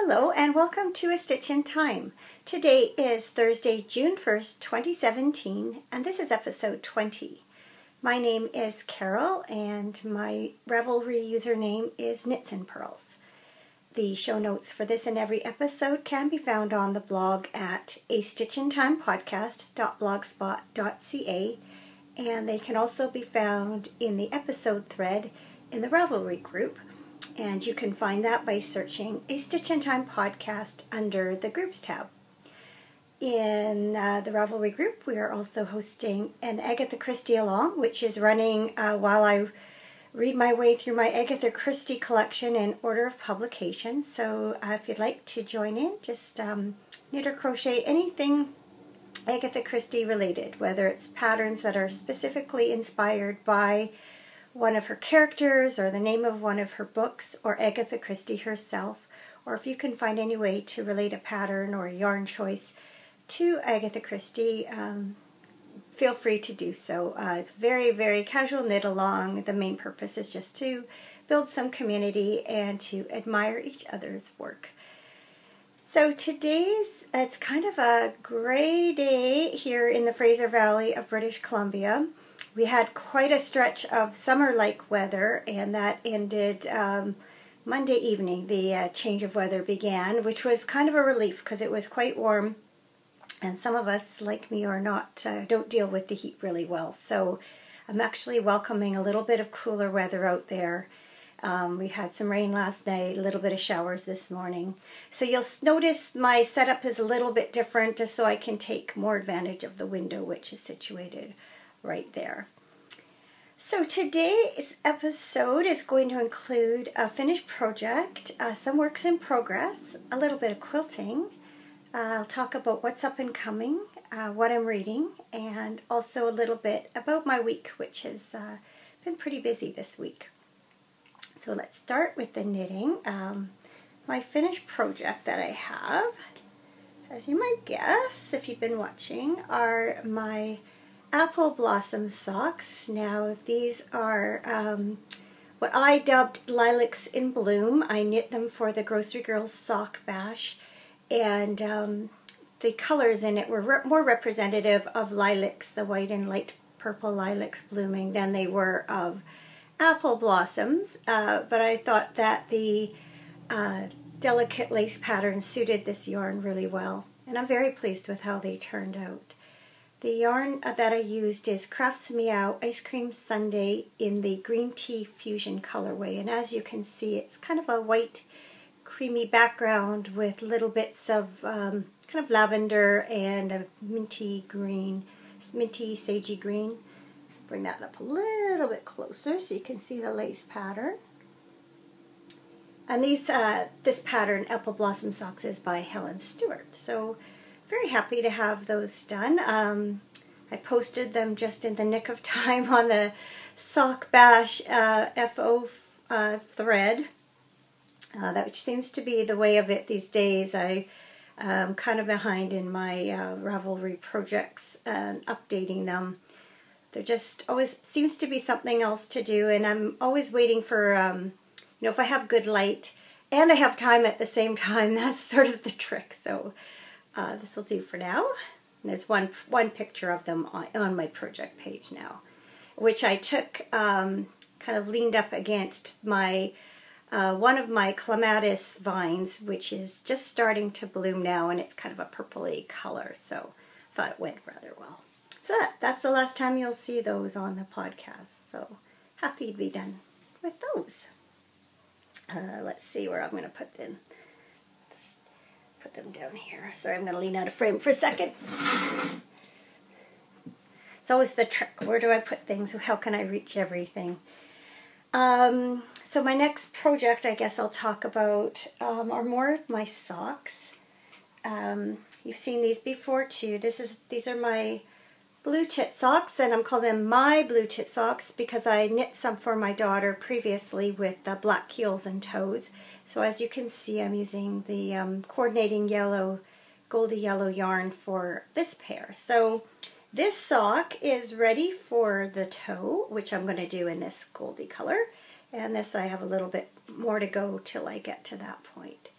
Hello and welcome to A Stitch in Time. Today is Thursday, June 1st, 2017, and this is episode 20. My name is Carol and my Ravelry username is Knits and Pearls. The show notes for this and every episode can be found on the blog at astitchintimepodcast.blogspot.ca, and they can also be found in the episode thread in the Ravelry group. And you can find that by searching A Stitch in Time Podcast under the Groups tab. In the Ravelry group, we are also hosting an Agatha Christie along, which is running while I read my way through my Agatha Christie collection in order of publication. So if you'd like to join in, just knit or crochet anything Agatha Christie related, whether it's patterns that are specifically inspired by one of her characters or the name of one of her books or Agatha Christie herself, or if you can find any way to relate a pattern or a yarn choice to Agatha Christie, feel free to do so. It's very, very casual knit along. The main purpose is just to build some community and to admire each other's work. So it's kind of a gray day here in the Fraser Valley of British Columbia. We had quite a stretch of summer-like weather, and that ended Monday evening. The change of weather began, which was kind of a relief because it was quite warm, and some of us, like me or not, don't deal with the heat really well. So I'm actually welcoming a little bit of cooler weather out there. We had some rain last night, a little bit of showers this morning. So you'll notice my setup is a little bit different just so I can take more advantage of the window, which is situated right there. So today's episode is going to include a finished project, some works in progress, a little bit of quilting. I'll talk about what's up and coming, what I'm reading, and also a little bit about my week, which has been pretty busy this week. So let's start with the knitting. My finished project that I have, as you might guess if you've been watching, are my apple blossom socks. Now these are what I dubbed lilacs in bloom. I knit them for the Grocery Girls Sock Bash, and the colors in it were more representative of lilacs, the white and light purple lilacs blooming, than they were of apple blossoms, but I thought that the delicate lace pattern suited this yarn really well, and I'm very pleased with how they turned out. The yarn that I used is Crafts Meow Ice Cream Sundae in the Green Tea Fusion colorway, and as you can see, it's kind of a white creamy background with little bits of kind of lavender and a minty green, minty sagey green. So bring that up a little bit closer so you can see the lace pattern. And this pattern, Apple Blossom Socks, is by Helen Stewart. So very happy to have those done. I posted them just in the nick of time on the Sock Bash FO thread. That seems to be the way of it these days. I'm kind of behind in my Ravelry projects and updating them. There just always seems to be something else to do, and I'm always waiting for, if I have good light and I have time at the same time, that's sort of the trick. So this will do for now. And there's one picture of them on my project page now, which I took kind of leaned up against my one of my clematis vines, which is just starting to bloom now, and it's kind of a purpley color, so I thought it went rather well. So that's the last time you'll see those on the podcast, so happy to be done with those. Let's see where I'm going to put them. Just put them down here. Sorry, I'm going to lean out of frame for a second. It's always the trick. Where do I put things? How can I reach everything? So my next project, I guess I'll talk about, are more of my socks. You've seen these before too. These are my blue tit socks, and I'm calling them my blue tit socks because I knit some for my daughter previously with black heels and toes. So as you can see, I'm using the coordinating yellow, goldy yellow yarn for this pair. So this sock is ready for the toe, which I'm going to do in this goldy color. And this I have a little bit more to go till I get to that point.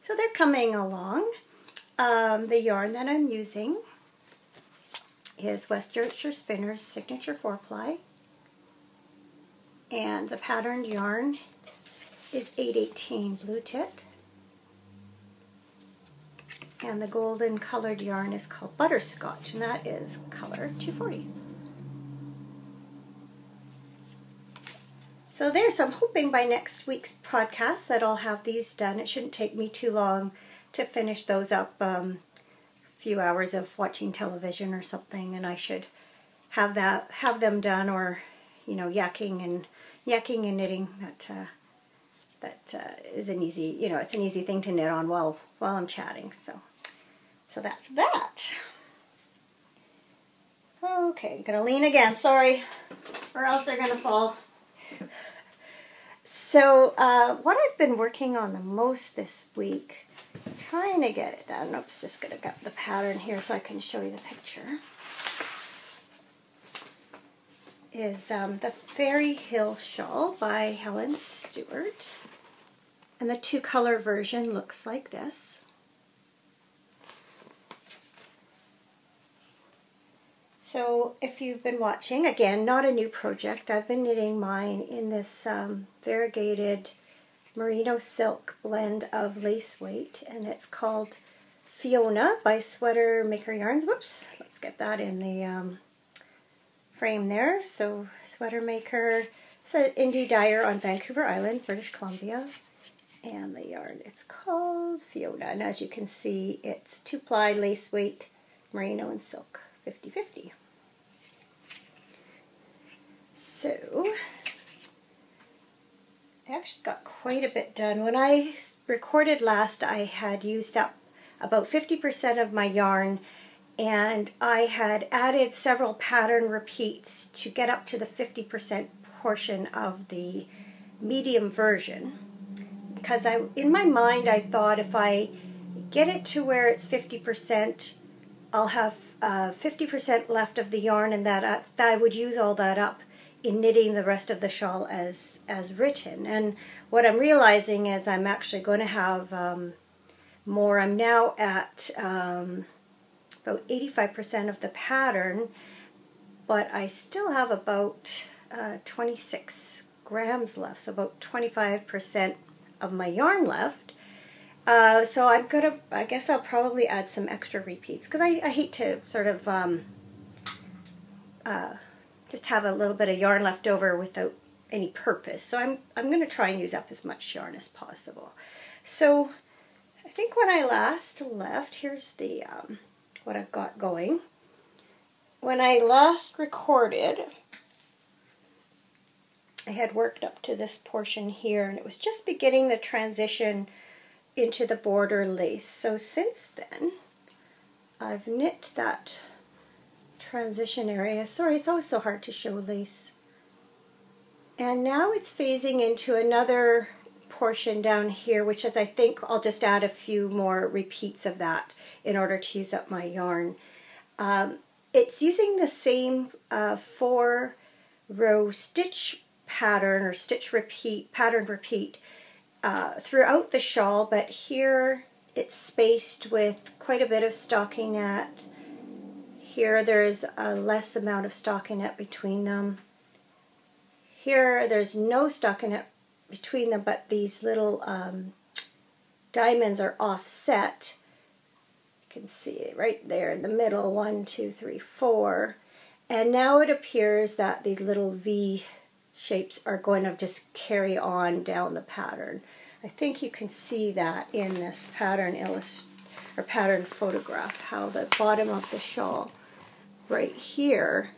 So they're coming along. The yarn that I'm using is West Yorkshire Spinners Signature 4-ply. And the patterned yarn is 818 Blue Tit. And the golden colored yarn is called Butterscotch, and that is color 240. So there's, I'm hoping by next week's podcast that I'll have these done. It shouldn't take me too long to finish those up. A few hours of watching television or something, and I should have them done, or yakking and knitting. That is an easy, it's an easy thing to knit on while I'm chatting. So that's that. Okay, gonna lean again, sorry, or else they're gonna fall. So what I've been working on the most this week, trying to get it done. Oops, just gonna get the pattern here so I can show you the picture. Is the Fairy Hill Shawl by Helen Stewart. And the 2-color version looks like this. So if you've been watching, again, not a new project. I've been knitting mine in this variegated merino silk blend of lace weight, and it's called Fiona by Sweater Maker Yarns. Whoops, let's get that in the frame there. So Sweater Maker, it's an indie dyer on Vancouver Island, British Columbia. And the yarn, it's called Fiona. And as you can see, it's 2-ply lace weight merino and silk, 50-50. So I actually got quite a bit done. When I recorded last, I had used up about 50% of my yarn, and I had added several pattern repeats to get up to the 50% portion of the medium version. Because in my mind, I thought if I get it to where it's 50%, I'll have 50% left of the yarn, and that I would use all that up in knitting the rest of the shawl as written. And what I'm realizing is I'm actually going to have more. I'm now at about 85% of the pattern, but I still have about 26 grams left, so about 25% of my yarn left. So I guess I'll probably add some extra repeats, because I hate to sort of just have a little bit of yarn left over without any purpose. So I'm going to try and use up as much yarn as possible. So I think when I last left, here's the what I've got going. When I last recorded, I had worked up to this portion here, and it was just beginning the transition into the border lace. So since then, I've knit that transition area. Sorry, it's always so hard to show lace. And now it's phasing into another portion down here, which is, I think I'll just add a few more repeats of that in order to use up my yarn. It's using the same 4-row stitch pattern, or pattern repeat throughout the shawl, but here it's spaced with quite a bit of stockinette. Here there's a less amount of stockinette between them. Here there's no stockinette between them, but these little diamonds are offset. You can see it right there in the middle, 1, 2, 3, 4. And now it appears that these little V shapes are going to just carry on down the pattern. I think you can see that in this pattern pattern photograph, how the bottom of the shawl right here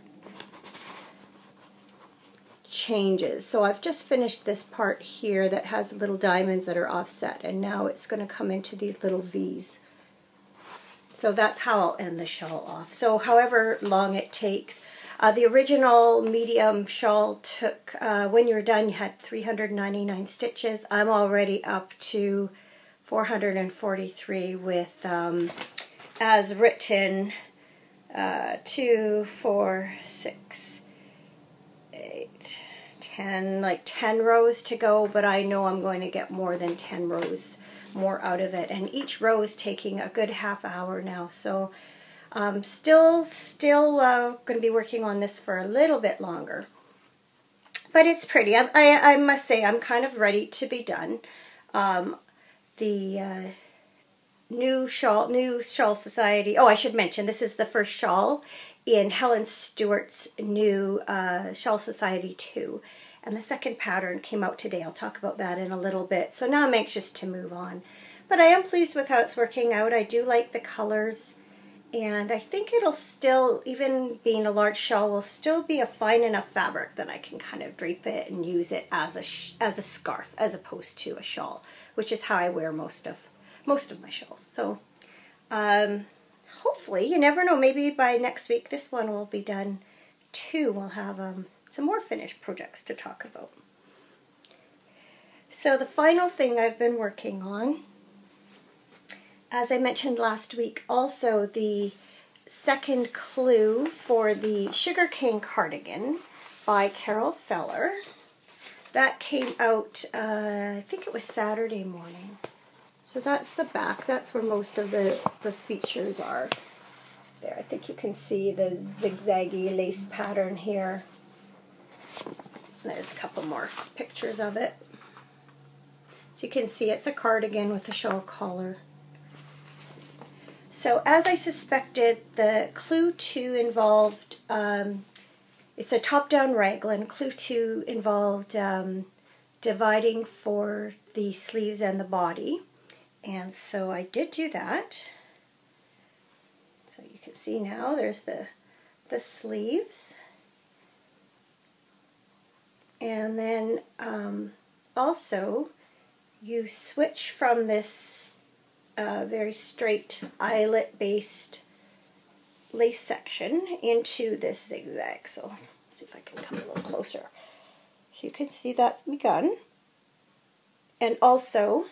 changes. So I've just finished this part here that has little diamonds that are offset, and now it's going to come into these little V's. So that's how I'll end the shawl off. So however long it takes. The original medium shawl took, when you were done, you had 399 stitches. I'm already up to 443 with, as written, 2, 4, 6, 8, 10, like 10 rows to go, but I know I'm going to get more than 10 rows more out of it. And each row is taking a good half hour now. So still going to be working on this for a little bit longer. But it's pretty. I must say I'm kind of ready to be done. The new Shawl Society. Oh, I should mention, this is the first shawl in Helen Stewart's new Shawl Society 2. And the second pattern came out today. I'll talk about that in a little bit. So now I'm anxious to move on. But I am pleased with how it's working out. I do like the colors. And I think it'll still, even being a large shawl, will still be a fine enough fabric that I can kind of drape it and use it as a scarf as opposed to a shawl, which is how I wear most of my shawls. So hopefully, you never know, maybe by next week this one will be done too. We'll have some more finished projects to talk about. So the final thing I've been working on, as I mentioned last week, also the second clue for the Sugarcane Cardigan by Carol Feller. That came out, I think it was Saturday morning. So that's the back. That's where most of the features are. There, I think you can see the zigzaggy lace pattern here. There's a couple more pictures of it. So you can see it's a cardigan with a shawl collar. So as I suspected, the clue 2 involved, it's a top-down raglan. Clue 2 involved dividing for the sleeves and the body. And so I did do that. So you can see now there's the sleeves. And then also you switch from this very straight eyelet-based lace section into this zigzag. So let's see if I can come a little closer. So you can see that's begun. And also,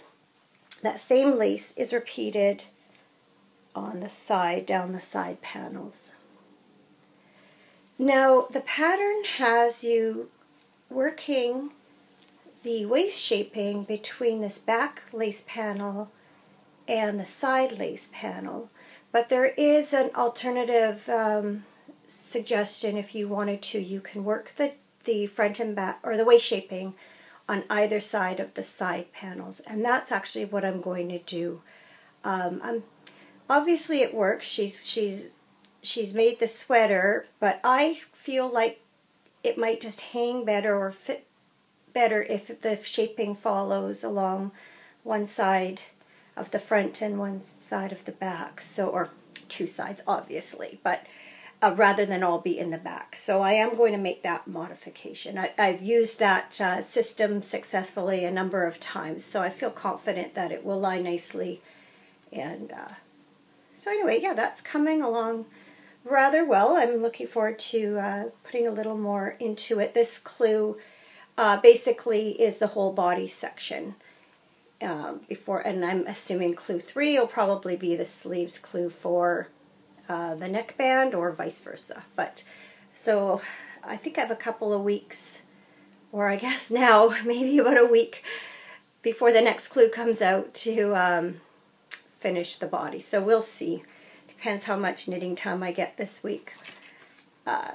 that same lace is repeated on the side, down the side panels. Now, the pattern has you working the waist shaping between this back lace panel and the side lace panel, but there is an alternative suggestion. If you wanted to, you can work the front and back, or the waist shaping, on either side of the side panels, and that's actually what I'm going to do. Obviously it works. She's made the sweater, but I feel like it might just hang better or fit better if the shaping follows along one side of the front and one side of the back, so, or two sides obviously, but rather than all be in the back. So I am going to make that modification. I've used that system successfully a number of times, so I feel confident that it will lie nicely. And so anyway, yeah, that's coming along rather well. I'm looking forward to putting a little more into it. This clue basically is the whole body section. And I'm assuming clue 3 will probably be the sleeves clue for the neckband, or vice versa. But so I think I have a couple of weeks, or I guess now maybe about a week before the next clue comes out to finish the body. So we'll see. Depends how much knitting time I get this week.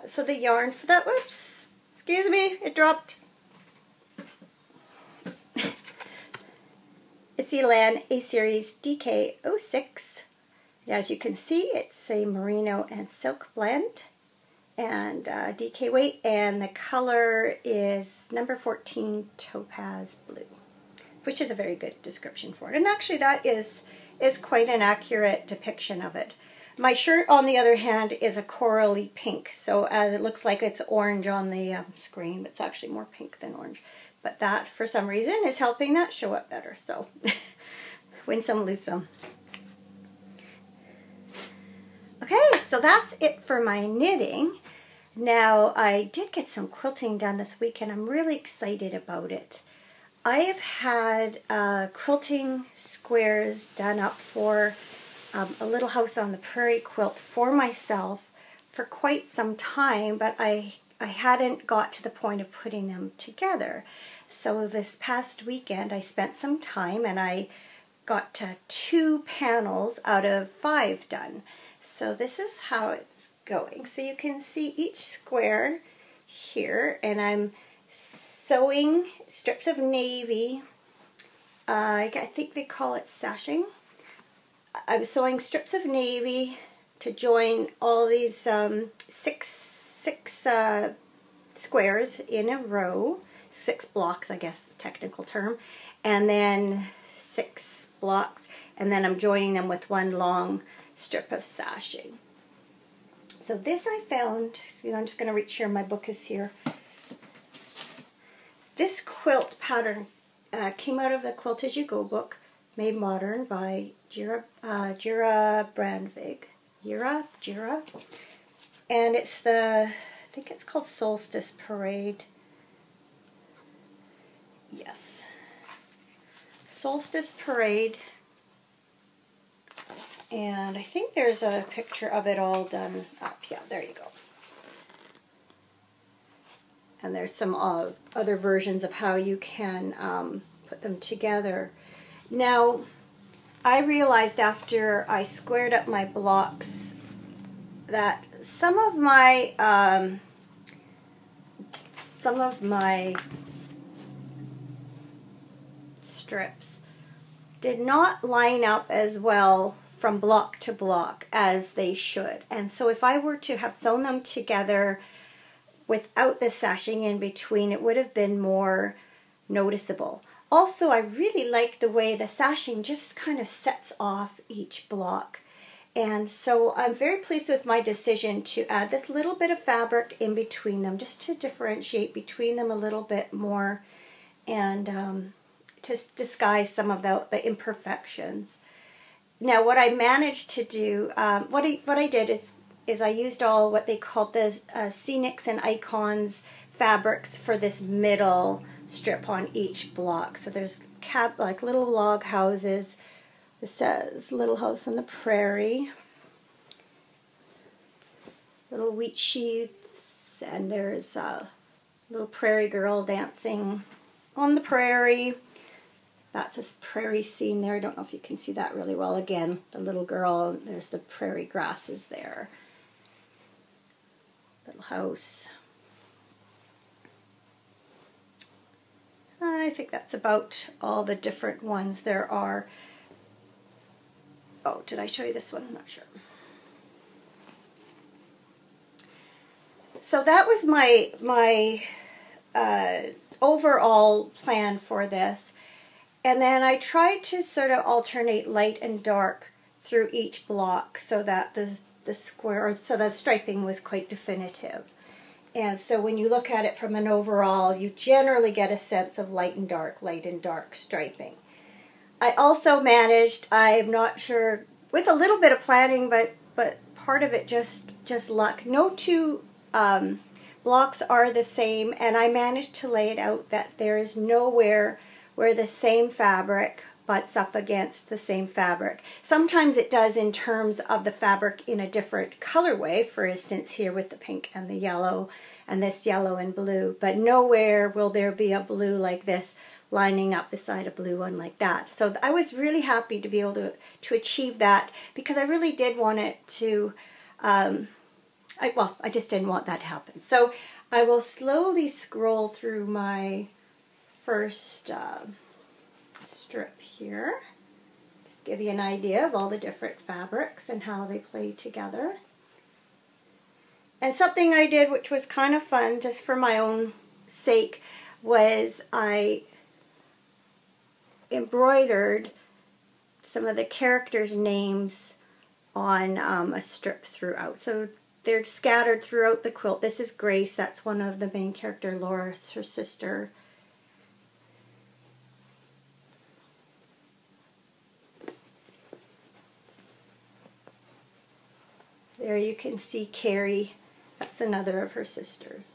So the yarn for that, whoops, excuse me, it dropped. It's Elan A-Series DK06. And as you can see, it's a merino and silk blend, and DK weight, and the color is number 14 Topaz Blue, which is a very good description for it. And actually that is quite an accurate depiction of it. My shirt, on the other hand, is a corally pink, so it looks like it's orange on the screen, but it's actually more pink than orange. But that, for some reason, is helping that show up better. So win some, lose some. Okay, so that's it for my knitting. Now, I did get some quilting done this week, and I'm really excited about it. I have had quilting squares done up for a little house on the Prairie quilt for myself for quite some time, but I hadn't got to the point of putting them together. So this past weekend I spent some time, and I got 2 panels out of 5 done. So this is how it's going. So you can see each square here, and I'm sewing strips of navy. I think they call it sashing. I'm sewing strips of navy to join all these six squares in a row. 6 blocks, I guess, the technical term, and then 6 blocks, and then I'm joining them with 1 long strip of sashing. So this I found, I'm just going to reach here, my book is here. This quilt pattern came out of the Quilt As You Go book, Made Modern by Jira Brandvig. Jira. And it's I think it's called Solstice Parade. Yes. Solstice Parade. And I think there's a picture of it all done up. Yeah, there you go. And there's some other versions of how you can put them together. Now, I realized after I squared up my blocks that some of my strips did not line up as well from block to block as they should. And so if I were to have sewn them together without the sashing in between, it would have been more noticeable. Also, I really like the way the sashing just kind of sets off each block. And so I'm very pleased with my decision to add this little bit of fabric in between them, just to differentiate between them a little bit more, and to disguise some of the imperfections. Now, what I managed to do, what I did is I used all what they called the Scenics and Icons fabrics for this middle strip on each block. So there's like little log houses. It says Little House on the Prairie, little wheat sheaths, and there's a little prairie girl dancing on the prairie. That's a prairie scene there. I don't know if you can see that really well. Again, the little girl, there's the prairie grasses there. Little house. I think that's about all the different ones there are. Oh, did I show you this one? I'm not sure. So that was my overall plan for this. And then I tried to sort of alternate light and dark through each block so that the square, so the striping was quite definitive. And so when you look at it from an overall, you generally get a sense of light and dark striping. I also managed, I'm not sure, with a little bit of planning, but part of it just luck. No 2 blocks are the same, and I managed to lay it out that there is nowhere where the same fabric butts up against the same fabric. Sometimes it does in terms of the fabric in a different colorway, for instance here with the pink and the yellow and this yellow and blue, but nowhere will there be a blue like this lining up beside a blue one like that. So I was really happy to be able to achieve that, because I really did want it to, I just didn't want that to happen. So I will slowly scroll through my first strip here. Just give you an idea of all the different fabrics and how they play together. And something I did which was kind of fun, just for my own sake, was I embroidered some of the characters' names on a strip throughout. So they're scattered throughout the quilt. This is Grace, that's one of the main character. Laura's her sister. There you can see Carrie, that's another of her sisters.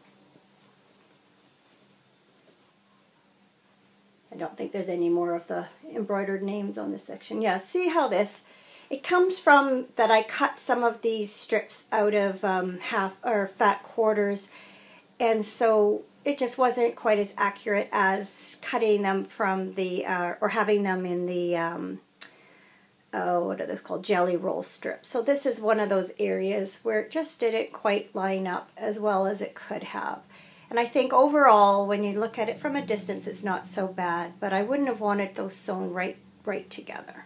I don't think there's any more of the embroidered names on this section. Yeah, see how this, it comes from that I cut some of these strips out of half or fat quarters, and so it just wasn't quite as accurate as cutting them from the, or having them in the what are those called, jelly roll strips. So this is one of those areas where it just didn't quite line up as well as it could have. And I think overall, when you look at it from a distance, it's not so bad, but I wouldn't have wanted those sewn right together.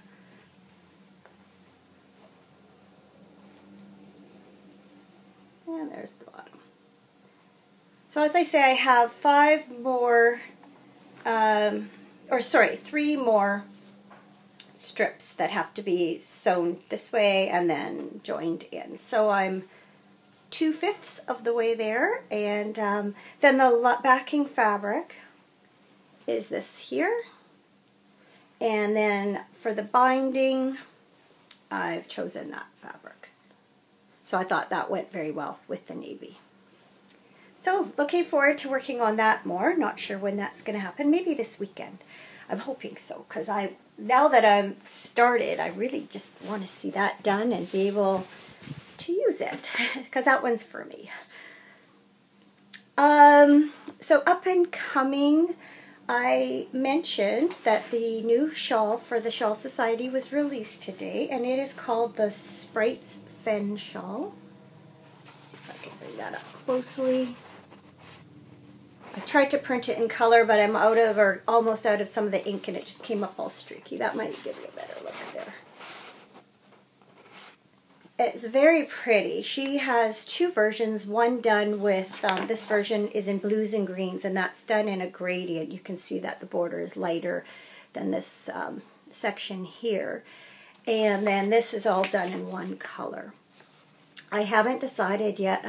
And there's the bottom. So as I say, I have 3 more strips that have to be sewn this way and then joined in. So I'm 2/5 of the way there, and then the backing fabric is this here, and then for the binding I've chosen that fabric. So I thought that went very well with the navy. So looking forward to working on that more. Not sure when that's going to happen. Maybe this weekend. I'm hoping so, because now that I've started, I really just want to see that done and be able to use it, because that one's for me. So up and coming, I mentioned that the new shawl for the Shawl Society was released today, and it is called the Sprites Fen Shawl. Let's see if I can bring that up closely. I tried to print it in color, but I'm almost out of some of the ink, and it just came up all streaky. That might give you a better look there. It's very pretty. She has 2 versions, one done with, this version is in blues and greens, and that's done in a gradient. You can see that the border is lighter than this section here. And then this is all done in one color. I haven't decided yet.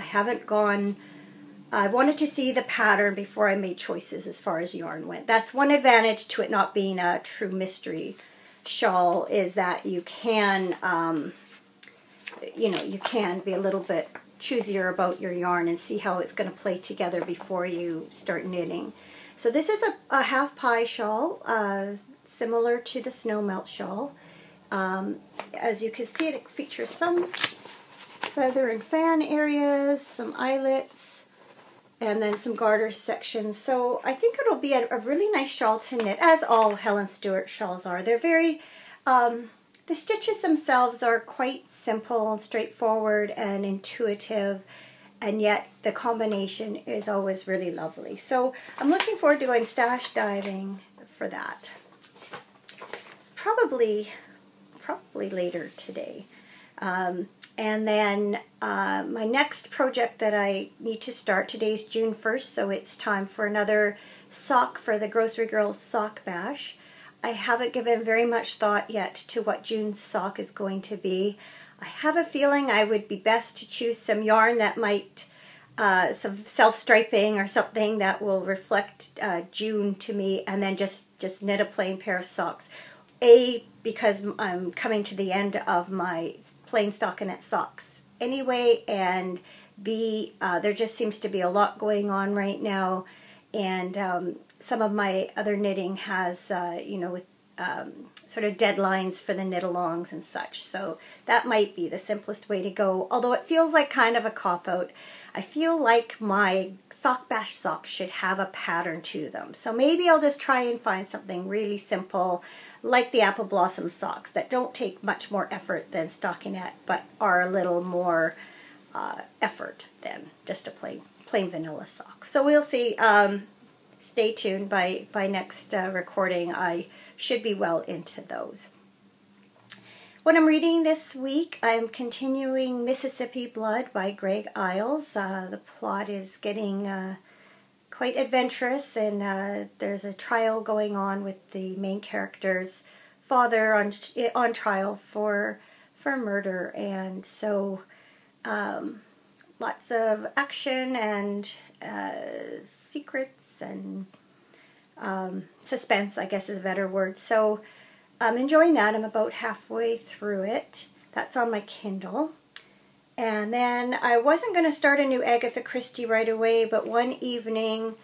I wanted to see the pattern before I made choices as far as yarn went. That's one advantage to it not being a true mystery shawl, is that you can, you can be a little bit choosier about your yarn and see how it's going to play together before you start knitting. So this is a half pie shawl, similar to the snow melt shawl. As you can see, it features some feather and fan areas, some eyelets, and then some garter sections. So I think it'll be a really nice shawl to knit, as all Helen Stewart shawls are. They're very, the stitches themselves are quite simple, straightforward, and intuitive, and yet the combination is always really lovely. So I'm looking forward to going stash diving for that. Probably later today. And then my next project that I need to start, today's June 1st, so it's time for another sock for the Grocery Girls Sock Bash. I haven't given very much thought yet to what June's sock is going to be. I have a feeling I would be best to choose some yarn that might, some self-striping or something that will reflect June to me, and then just knit a plain pair of socks. A, because I'm coming to the end of my plain stockinette socks anyway, and B, there just seems to be a lot going on right now, and some of my other knitting has, with sort of deadlines for the knit-alongs and such, so that might be the simplest way to go, although it feels like kind of a cop-out. I feel like my Sock Bash socks should have a pattern to them, so maybe I'll just try and find something really simple, like the Apple Blossom socks, that don't take much more effort than stockinette, but are a little more effort than just a plain vanilla sock. So we'll see. Stay tuned. By next recording, I should be well into those. What I'm reading this week, I'm continuing Mississippi Blood by Greg Iles. The plot is getting quite adventurous, and there's a trial going on with the main character's father on trial for murder, and so lots of action and secrets and suspense, I guess is a better word. So I'm enjoying that. I'm about halfway through it. That's on my Kindle. And then I wasn't going to start a new Agatha Christie right away, but one evening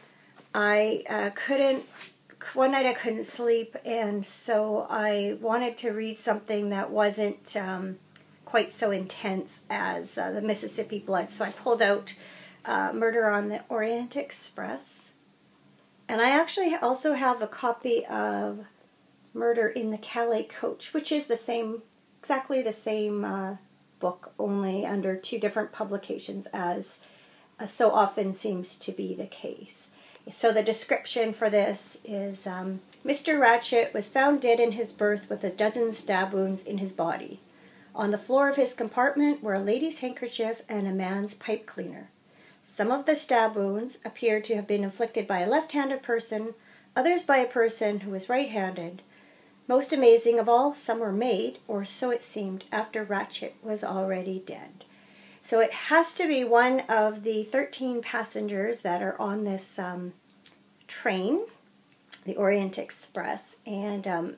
one night I couldn't sleep, and so I wanted to read something that wasn't quite so intense as the Mississippi Blood. So I pulled out Murder on the Orient Express. And I actually also have a copy of Murder in the Calais Coach, which is the same exactly the same book, only under 2 different publications, as so often seems to be the case. So the description for this is, Mr. Ratchet was found dead in his berth with a dozen stab wounds in his body. On the floor of his compartment were a lady's handkerchief and a man's pipe cleaner. Some of the stab wounds appeared to have been inflicted by a left-handed person, others by a person who was right-handed. Most amazing of all, some were made, or so it seemed, after Ratchet was already dead. So it has to be one of the 13 passengers that are on this train, the Orient Express, and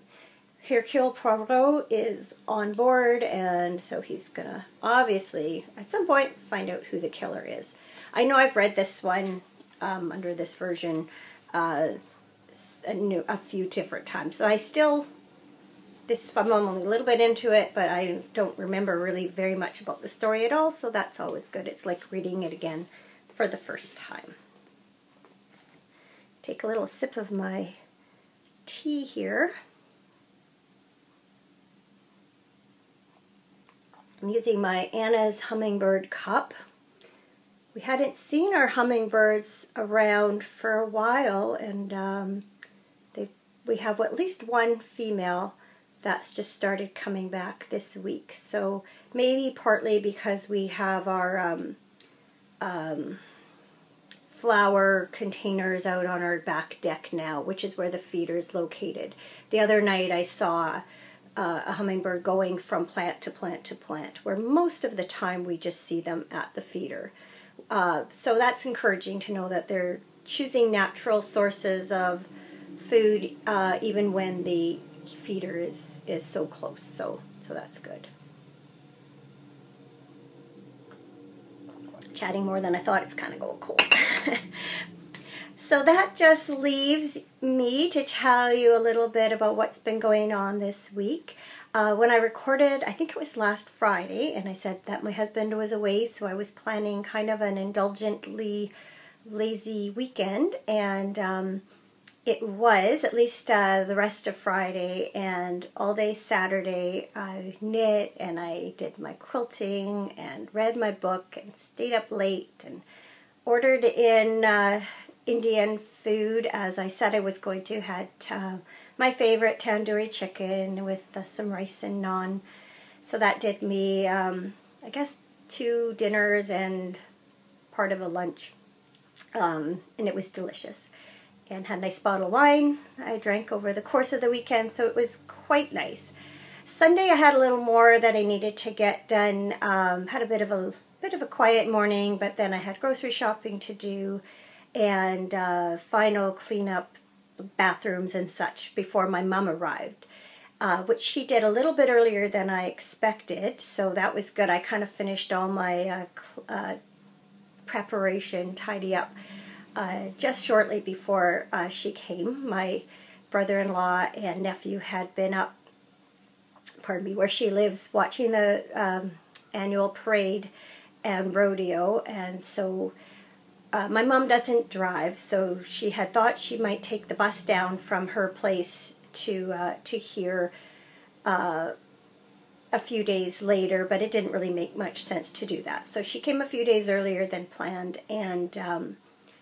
Hercule Poirot is on board, and so he's going to obviously, at some point, find out who the killer is. I know I've read this one under this version a few different times, so I'm only a little bit into it, but I don't remember really very much about the story at all, so that's always good. It's like reading it again for the first time. Take a little sip of my tea here. I'm using my Anna's Hummingbird cup. We hadn't seen our hummingbirds around for a while, and we have at least one female that's just started coming back this week. So maybe partly because we have our flower containers out on our back deck now, which is where the feeder is located. The other night I saw a hummingbird going from plant to plant to plant, where most of the time we just see them at the feeder. So that's encouraging to know that they're choosing natural sources of food even when the feeder is so close. So that's good. Chatting more than I thought, it's kind of going cold. So that just leaves me to tell you a little bit about what's been going on this week. When I recorded, I think it was last Friday, and I said that my husband was away, so I was planning kind of an indulgently lazy weekend, and it was, at least the rest of Friday and all day Saturday. I knit and I did my quilting and read my book and stayed up late and ordered in Indian food, as I said I was going to. Had my favorite tandoori chicken with some rice and naan. So that did me, I guess, 2 dinners and part of a lunch. And it was delicious. And had a nice bottle of wine I drank over the course of the weekend, so it was quite nice. Sunday I had a little more that I needed to get done. Had a bit of a quiet morning, but then I had grocery shopping to do and final cleanup, bathrooms and such before my mom arrived, which she did a little bit earlier than I expected, so that was good. I kind of finished all my preparation, tidy up, just shortly before she came. My brother-in-law and nephew had been up, where she lives, watching the annual parade and rodeo, and so my mom doesn't drive, so she had thought she might take the bus down from her place to here a few days later, but it didn't really make much sense to do that. So she came a few days earlier than planned and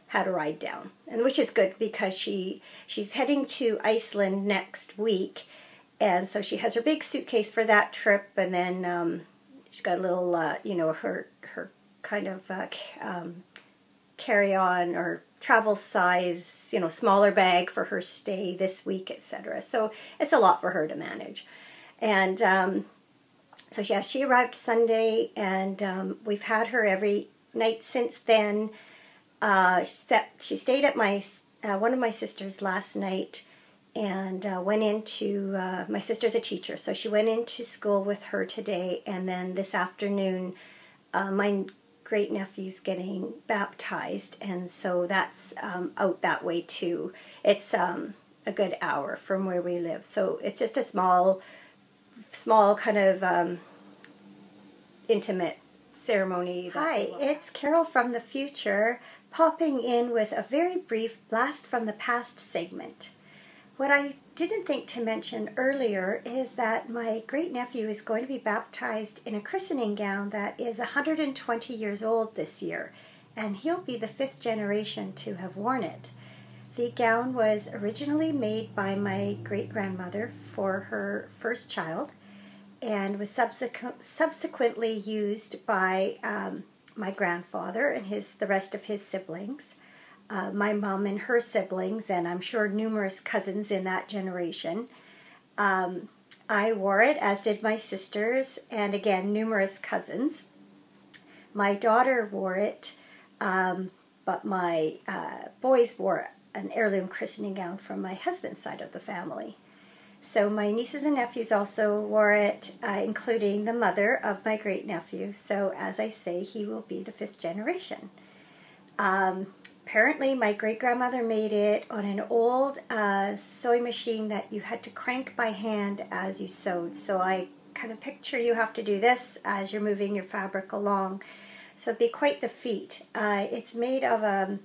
had a ride down, and which is good because she's heading to Iceland next week, and so she has her big suitcase for that trip, and then she's got a little, her kind of carry-on or travel size, smaller bag for her stay this week, etc. So it's a lot for her to manage. And so yeah, she arrived Sunday, and we've had her every night since then. She stayed at one of my sisters last night, and went into, my sister's a teacher, so she went into school with her today, and then this afternoon my great-nephew's getting baptized, and so that's out that way too. It's a good hour from where we live, so it's just a small kind of intimate ceremony. Hi, it's Carol from the future, popping in with a very brief blast from the past segment. What I didn't think to mention earlier is that my great-nephew is going to be baptized in a christening gown that is 120 years old this year, and he'll be the 5th generation to have worn it. The gown was originally made by my great-grandmother for her first child and was subsequently used by my grandfather and the rest of his siblings, my mom and her siblings, and I'm sure numerous cousins in that generation. I wore it, as did my sisters, and again, numerous cousins. My daughter wore it, but my boys wore an heirloom christening gown from my husband's side of the family. So my nieces and nephews also wore it, including the mother of my great-nephew. So as I say, he will be the 5th generation. Apparently my great-grandmother made it on an old sewing machine that you had to crank by hand as you sewed. So I kind of picture you have to do this as you're moving your fabric along. So it'd be quite the feat. It's made of a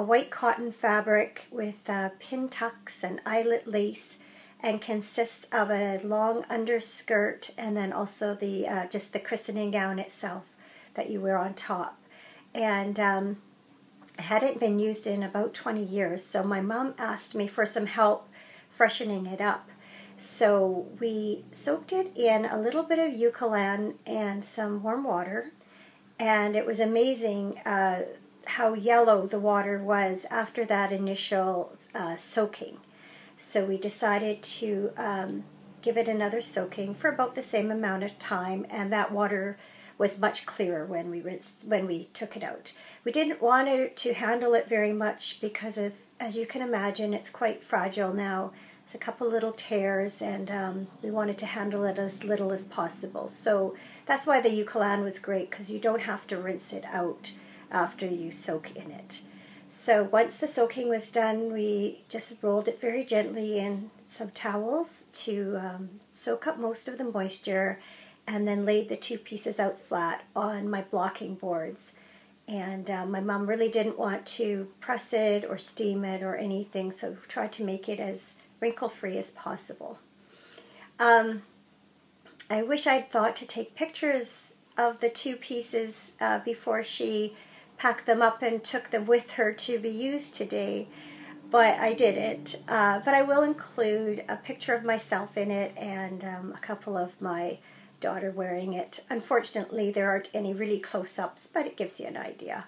white cotton fabric with pin tucks and eyelet lace, and consists of a long underskirt and then also the just the christening gown itself that you wear on top. And it hadn't been used in about 20 years, so my mom asked me for some help freshening it up. So we soaked it in a little bit of eucalyptus and some warm water, and it was amazing how yellow the water was after that initial soaking. So we decided to give it another soaking for about the same amount of time, and that water was much clearer when we took it out. We didn't want to handle it very much because, as you can imagine, it's quite fragile now. It's a couple little tears, and we wanted to handle it as little as possible. So that's why the eucalyptus was great, because you don't have to rinse it out after you soak in it. So once the soaking was done, we just rolled it very gently in some towels to soak up most of the moisture, and then laid the 2 pieces out flat on my blocking boards. And my mom really didn't want to press it or steam it or anything, so tried to make it as wrinkle-free as possible. I wish I'd thought to take pictures of the 2 pieces before she packed them up and took them with her to be used today, but I didn't. But I will include a picture of myself in it and a couple of my daughter wearing it. Unfortunately, there aren't any really close-ups, but it gives you an idea.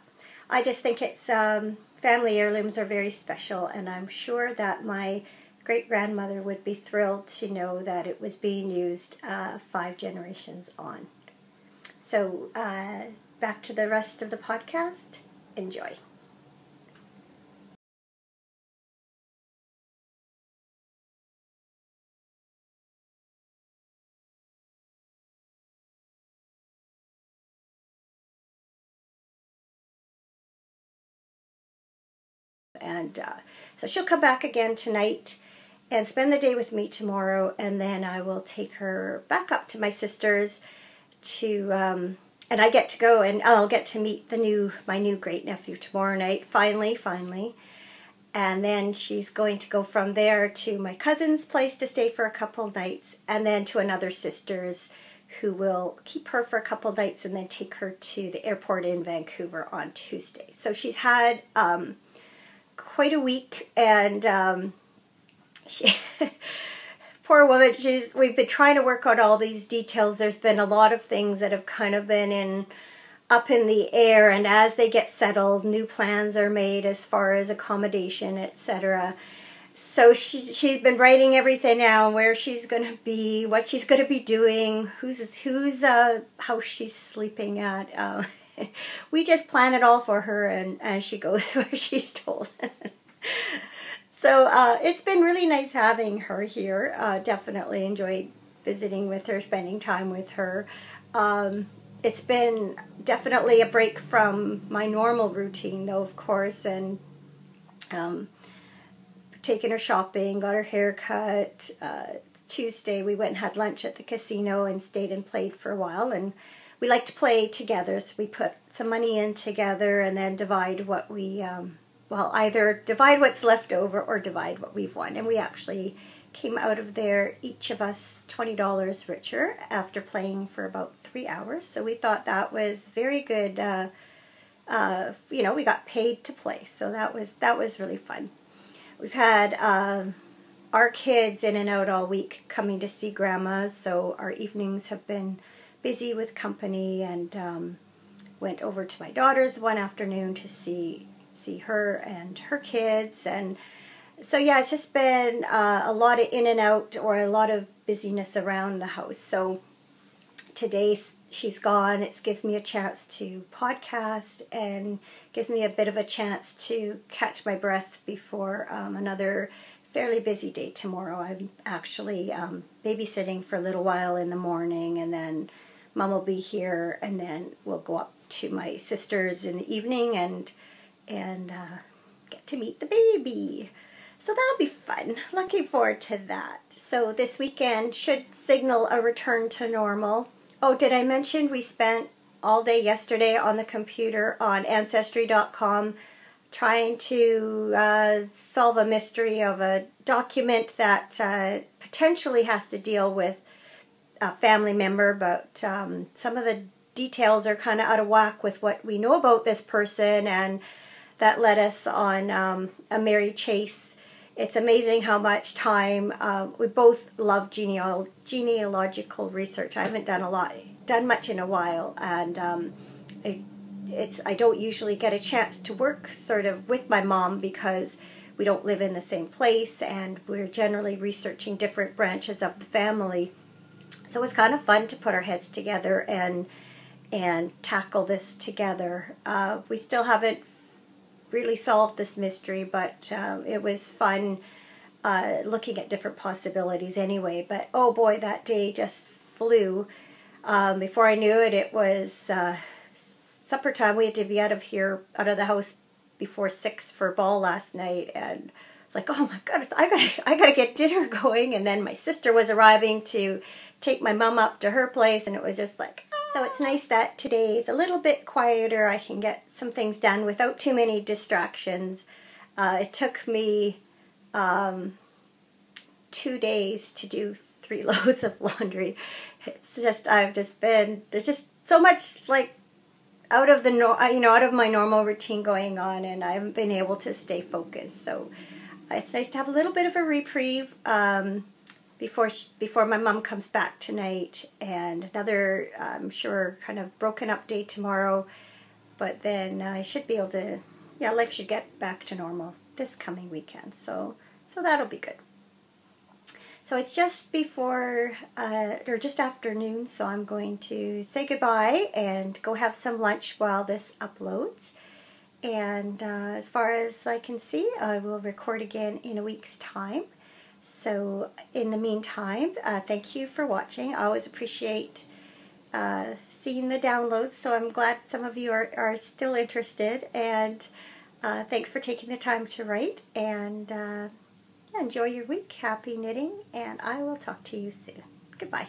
I just think it's family heirlooms are very special, and I'm sure that my great-grandmother would be thrilled to know that it was being used 5 generations on. So back to the rest of the podcast. Enjoy. And so she'll come back again tonight and spend the day with me tomorrow, and then I will take her back up to my sister's to and I get to go, and I'll get to meet my new great-nephew tomorrow night, finally. And then she's going to go from there to my cousin's place to stay for a couple nights, and then to another sister's who will keep her for a couple nights and then take her to the airport in Vancouver on Tuesday. So she's had quite a week, and she... Poor woman, we've been trying to work out all these details. There's been a lot of things that have kind of been up in the air, and as they get settled, new plans are made as far as accommodation, etc. So she's been writing everything down, where she's going to be, what she's going to be doing, who's house she's sleeping at. We just plan it all for her, and she goes where she's told. So it's been really nice having her here. Definitely enjoyed visiting with her, spending time with her. It's been definitely a break from my normal routine, though, of course, and taken her shopping, got her hair cut. Tuesday we went and had lunch at the casino and stayed and played for a while, and we like to play together, so we put some money in together and then divide what we... either divide what's left over or divide what we've won. And we actually came out of there, each of us $20 richer after playing for about 3 hours. So we thought that was very good. You know, we got paid to play, so that was really fun. We've had our kids in and out all week coming to see Grandma, so our evenings have been busy with company, and went over to my daughter's one afternoon to see her and her kids, and so yeah, it's just been a lot of in and out, or a lot of busyness around the house. So today she's gone. It gives me a chance to podcast and gives me a bit of a chance to catch my breath before another fairly busy day tomorrow. I'm actually babysitting for a little while in the morning, and then Mom will be here, and then we'll go up to my sister's in the evening and get to meet the baby. So that'll be fun. Looking forward to that. So this weekend should signal a return to normal. Oh, did I mention we spent all day yesterday on the computer on Ancestry.com trying to solve a mystery of a document that potentially has to deal with a family member, but some of the details are kind of out of whack with what we know about this person, and that led us on a merry chase. It's amazing how much time we both love genealogical research. I haven't done much in a while, and I don't usually get a chance to work sort of with my mom because we don't live in the same place, and we're generally researching different branches of the family. So it was kind of fun to put our heads together and tackle this together. We still haven't really solved this mystery, but it was fun looking at different possibilities anyway. But oh boy, that day just flew. Before I knew it, it was supper time. We had to be out of the house before 6 for ball last night, and it's like, oh my goodness, I gotta get dinner going. And then my sister was arriving to take my mom up to her place, and it was just like, so it's nice that today's a little bit quieter. I can get some things done without too many distractions. It took me 2 days to do 3 loads of laundry. It's just, there's just so much like out of my normal routine going on, and I haven't been able to stay focused. So it's nice to have a little bit of a reprieve before my mom comes back tonight, and another, I'm sure, kind of broken up day tomorrow. But then I should be able to, life should get back to normal this coming weekend. So that'll be good. So it's just before, or just afternoon, so I'm going to say goodbye and go have some lunch while this uploads. And as far as I can see, I will record again in a week's time. So in the meantime, thank you for watching. I always appreciate seeing the downloads, so I'm glad some of you are still interested. And thanks for taking the time to write. And enjoy your week. Happy knitting, and I will talk to you soon. Goodbye.